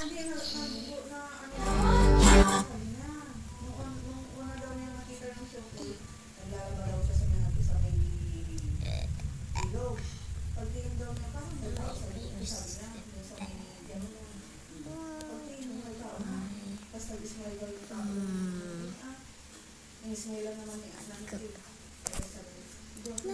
hindi na ano sabi niya. Nung una daw niya nakita ng siyempre, naglalaba daw siya sa mga sa may ilog. Pagtingin daw niya, parang wala sa ilog, sabi niya. Yung sa may gano'n. Pagtingin mo may tao na. Tapos nag-smile daw yung tao. Nag-smile lang naman ni Anak. Kaya sabi niya, doon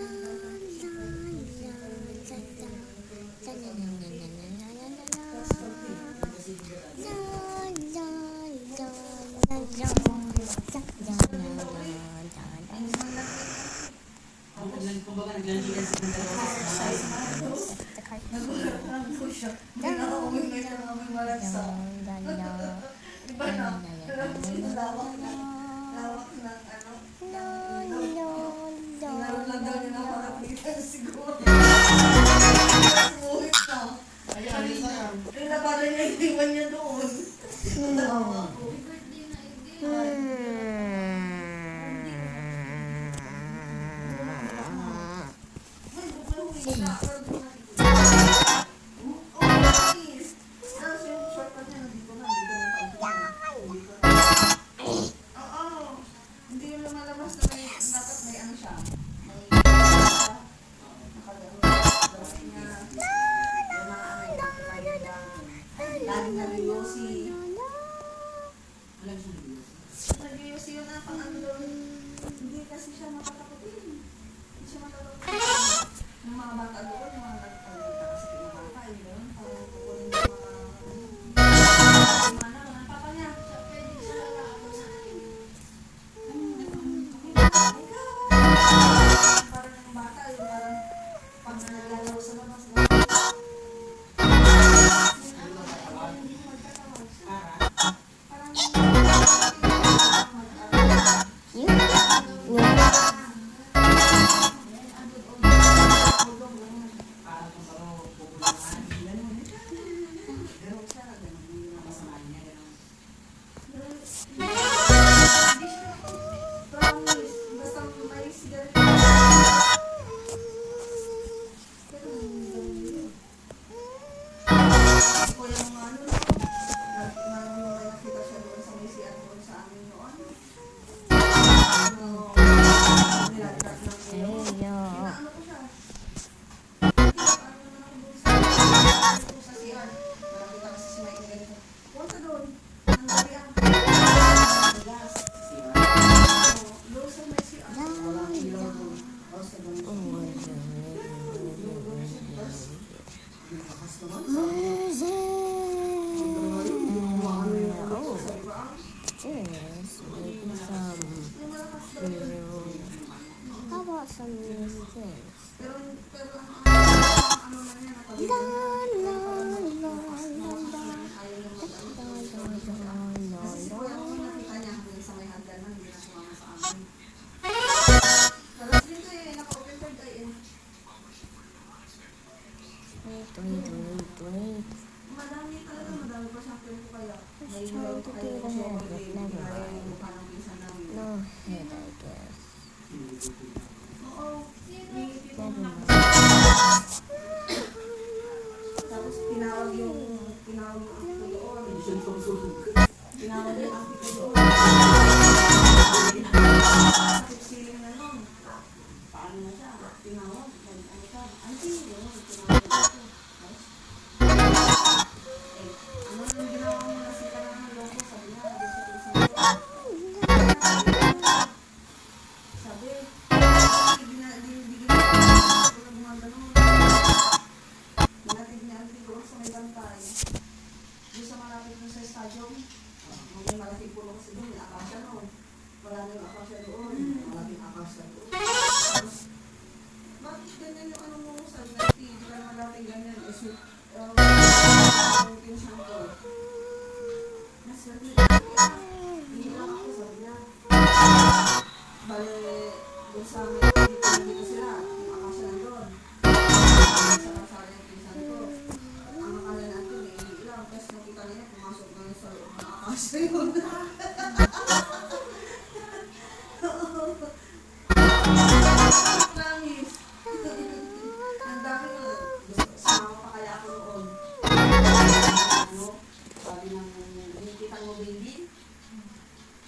sabi ng nakikita mo baby.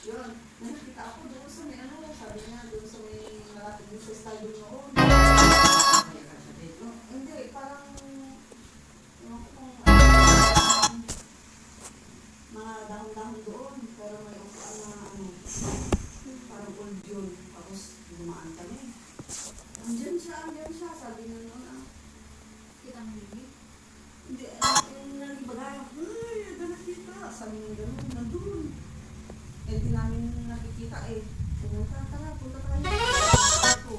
Yun, nakikita ako doon sa may ano, sabi niya doon sa may malapit din sa stadium noon. Hindi, parang yung kung mga dahon-dahon doon, pero may upuan na ano, parang old yun. Tapos dumaan kami. Andyan siya, sabi niya noon ah. Kita mo baby? Hindi, yung nalibagay, ay, ada nakita. Sabi niya gano'n, nandun. Eh, di namin nakikita eh. Pumunta, tara, punta tayo. Ako.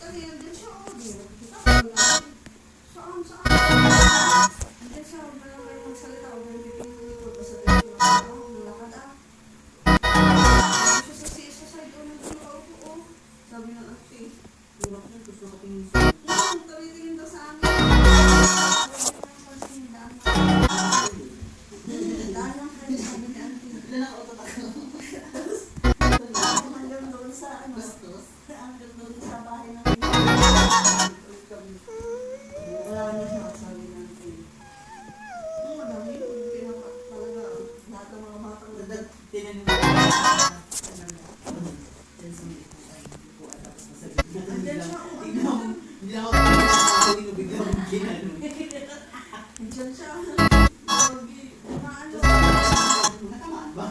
Andyan siya, oh. Di nakikita. Saan? Andyan siya, huwag na lang kayo magsalita. Huwag na lang yung likod. Basta dito lang ako, nalakad ah. Siya sa side, oh, nandun ako, oh. Sabi ng ate, tulak niya, gusto ko tingin sa tingin daw sa amin. Daan lang kayo sabi ni auntie. Ilan ang otot ako? Hanggang doon sa ano. Hanggang doon sa bahay ng wala na siya sabi ni auntie. Madami yun. Pinaka talaga lahat ng mga batang Dadag, tinanong mo. Andyan siya, oh. Hindi ako pinag-aaling o biglang ginano. Andyan siya. Maano. Natamaan ba?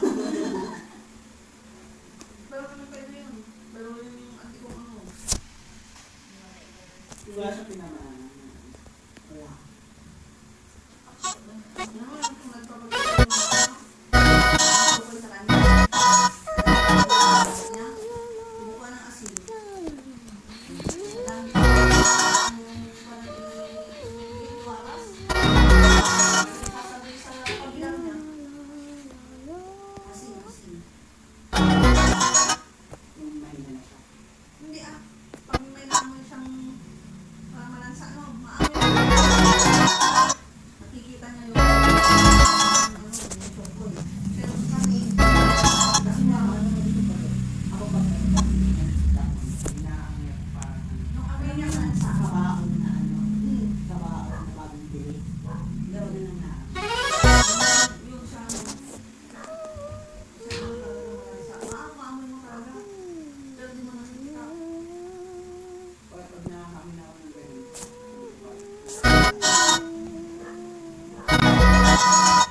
Pero ano pwede yun? Pero yung auntie kong ano. Wala siya pinamaan. Wala. Ano yung kung nagpapagod ng mga ako sa kanya. Niya, kumukuha ng asin. Dami ko yung waras. Sasabi sa pagbilang niya. Asin. Yung mahina na siya. Hindi ah. Pag may naamoy siyang malansa, no, maamoy. Nakikita niya yung yung chokoy. Pero kami, kasi nga, Ako ba kayo? Inaangay ako parang nung amoy niya malansa. kabaon na ano. Hmm. Kabaon na bagong bili. Gano'n na lang na. Yung siya, no. Siya yung malansa. Maamoy mo talaga. Pero di mo nakikita. Pag nakakamin ako ng ganun.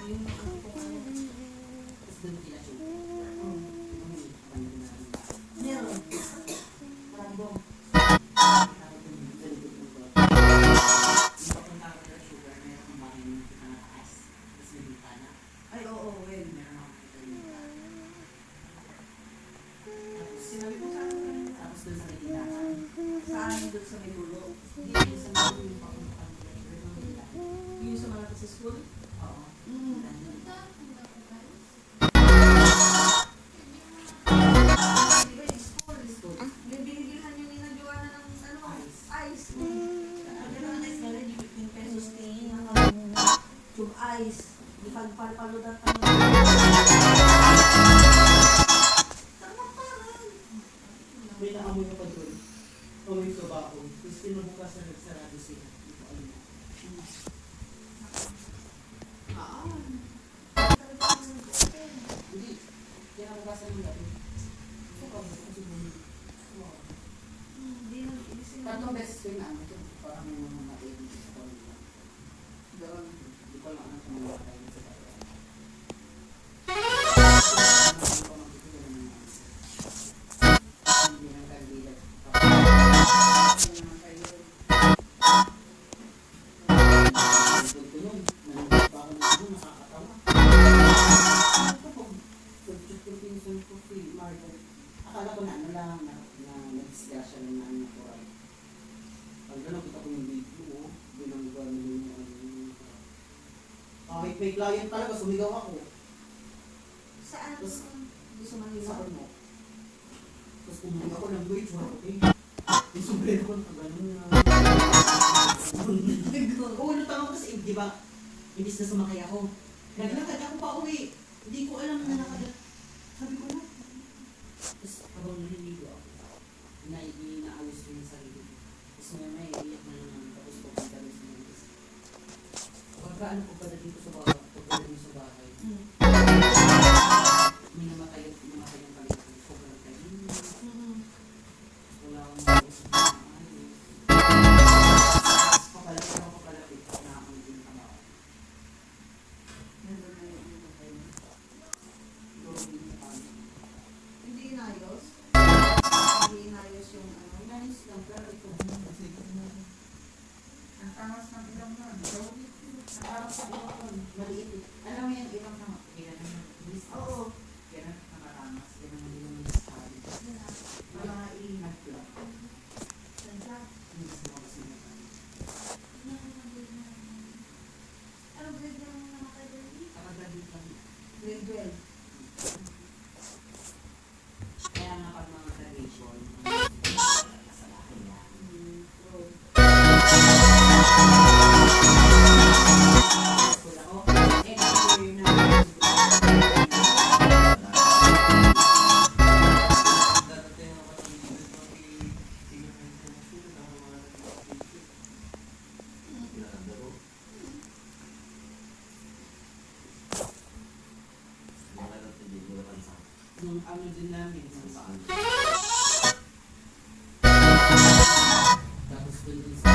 Yung auntie ko ano. Tapos doon kinashoot. Meron. Random. Ay, oo, well. Sinabi ko sa akin, saan doon sa may dulo? Hindi yung sa may dulo yung papuntahan. Yung sa malapit sa school? Mm. Di ba yung school? Yung binigilhan nyo ni na Joanna ng ano, ice. Ang gano'n ng ice galing, yung 15 pesos tingin ang tube ice. Di pagpalpaludat pa nyo. Tama pa rin. May naamoy pa doon. Amoy kabaon. Tapos pinubukasan nagsarado sila. Hindi ko alam. Hindi. Kinabukasan ng gabi. Suka mo kasi bumili. Tatlong beses ko yung ano ito. Parang may mga mailig sa kanila. Doon, hindi ko lang alam kung mga kayo sa kaya. Hindi nang kagilat. Hindi nang kagilat. Tulong, nanonood pa ako ng ano, nakakatawa. Ito po, pag-check ko si Marco. Akala ko na ano lang, na nag-discussion lang na ano ko. Pag gano'n, kita ko yung video, oh. Binangga nila yung ano. Kahit may client talaga, sumigaw ako. Saan? Tapos, Doon sa Manila? sa ano. Tapos kumuha ako ng wage, okay. Yung sombrero ko, gano'n na. Oo, nutang ako kasi, di ba, imbis na sumakay ako. Naglakad ako pa uwi. Hindi ko alam na nakada. Sabi ko na. Tapos habang naliligo ako, inaayos ko yung sarili ko. Tapos may iiyak na lang tapos pupunta rin sa mga Pagkaano po pala dito sa bahay, pagdating sa bahay, Mm. may namatay ang kalimutan. Sobrang tahimik. Mm. Wala akong mausap na maayos. Papalapit na ang ginagawa. Nandun na yung ano kayo. Siguro din sa kanya. Hindi inayos? Hindi inayos yung ano? Nice lang, pero ito. Ang taas ng ilang na. Parang sa iba ko, maliit. Alam mo yung ibang mga kailan naman. Oo. Kailan nakaramas. Kailan naman yung sabi. Mga iingat lang. Ganda. Hindi sa mga sila. Ano grade yung namatay doon? Kapag-graduate lang. Grade 12. Kaya nga pag mga graduation, sa lahat yan. Mm. Oo. School ako. Every year na. Yung ano din namin, yung saan. Tapos dun din sa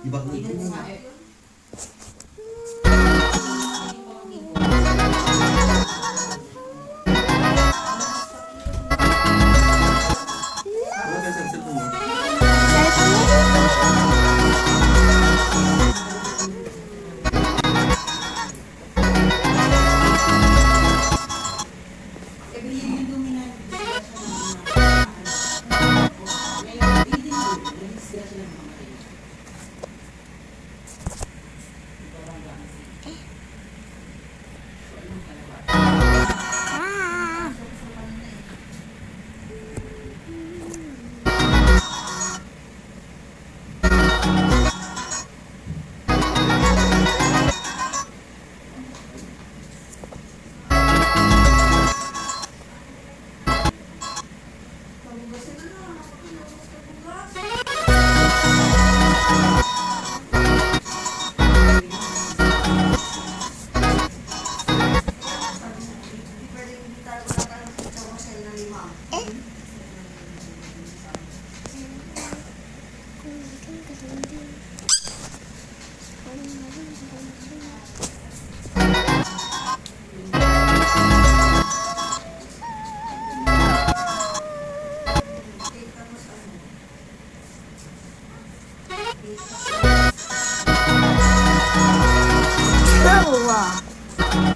Ibang Dun ito. sa Ano ba sa cellphone mo? every year yung dominant disgrasya ng mga ngayon, hindi din disgrasya ng mga kayo. Ito lang ba kasi? So, anong kalawa? Pabugasin na lang. Napakilokos ka bugas. Hindi pwedeng hindi tayo wala tayong karosel na 5. Okay, tapos ano? Okay, tapos- Dalawa.